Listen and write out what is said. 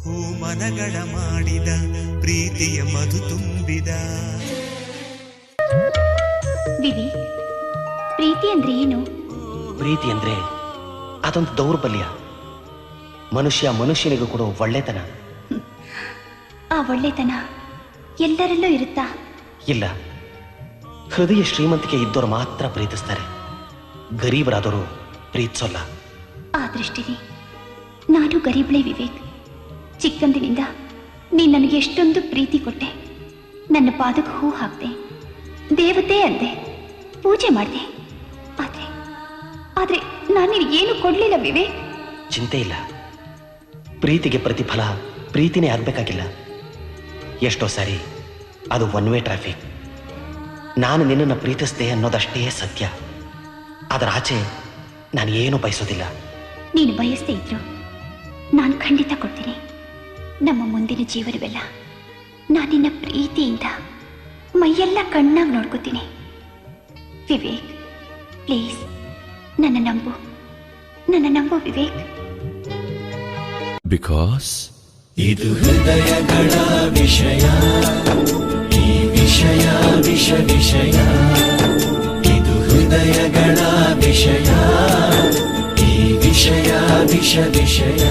ಹೂಮನಗಳ ಮಾಡಿದ ಪ್ರೀತಿಯ ಮಧು ತುಂಬಿದ. ವಿವಿ, ಪ್ರೀತಿ ಅಂದ್ರೆ ಏನು? ಪ್ರೀತಿ ಅಂದ್ರೆ ಅದೊಂದು ದೌರ್ಬಲ್ಯ, ಮನುಷ್ಯ ಮನುಷ್ಯನಿಗೂ ಕೊಡೋ ಒಳ್ಳೆತನ. ಆ ಒಳ್ಳೆತನ ಎಲ್ಲರಲ್ಲೂ ಇರುತ್ತಾ? ಇಲ್ಲ, ಹೃದಯ ಶ್ರೀಮಂತಿಕೆ ಇದ್ದವರು ಮಾತ್ರ ಪ್ರೀತಿಸ್ತಾರೆ, ಗರೀಬರಾದವರು ಪ್ರೀತಿಸೋಲ್ಲ. ಆ ದೃಷ್ಟಿಲಿ ನಾನು ಗರೀಬ್ಳೆ ವಿವೇಕ್. ಚಿಕ್ಕಂದಿನಿಂದ ನೀನು ನನಗೆ ಎಷ್ಟೊಂದು ಪ್ರೀತಿ ಕೊಟ್ಟೆ. ನನ್ನ ಪಾದಕ್ಕೆ ಹೂ ಹಾಕ್ದೆ, ದೇವತೆ ಅಂದೆ, ಪೂಜೆ ಮಾಡಿದೆ. ಆದ್ರೆ ನಾನು ನಿನಗೇನು ಕೊಡ್ಲಿಲ್ಲ ವಿವೇಕ್. ಚಿಂತೆ ಇಲ್ಲ, ಪ್ರೀತಿಗೆ ಪ್ರತಿಫಲ ಪ್ರೀತಿನೇ ಆಗ್ಬೇಕಾಗಿಲ್ಲ. ಎಷ್ಟೋ ಸಾರಿ ಅದು ಒನ್ ವೇ ಟ್ರಾಫಿಕ್. ನಾನು ನಿನ್ನನ್ನು ಪ್ರೀತಿಸ್ದೆ ಅನ್ನೋದಷ್ಟೇ ಸತ್ಯ, ಅದರ ಆಚೆ ನಾನು ಏನು ಬಯಸೋದಿಲ್ಲ. ನೀನು ಬಯಸದೇ ಇದ್ರು ನಾನು ಖಂಡಿತ ಕೊಡ್ತೀನಿ. ನಮ್ಮ ಮುಂದಿನ ಜೀವನವೆಲ್ಲ ನಾನು ನಿನ್ನ ಪ್ರೀತಿಯಿಂದ ಮೈಯೆಲ್ಲ ಕಣ್ಣಾಗಿ ನೋಡ್ಕೋತೀನಿ. ವಿವೇಕ್, ಪ್ಲೀಸ್ ನನ್ನ ನಂಬು ವಿವೇಕ್. ಬಿಕಾಸ್ ಇದು ಹೃದಯಗಳ ವಿಷಯ, ಈ ವಿಷಯ ವಿಷಯ, ಇದು ಹೃದಯಗಳ ವಿಷಯ, ಈ ವಿಷಯ ವಿಷಯ.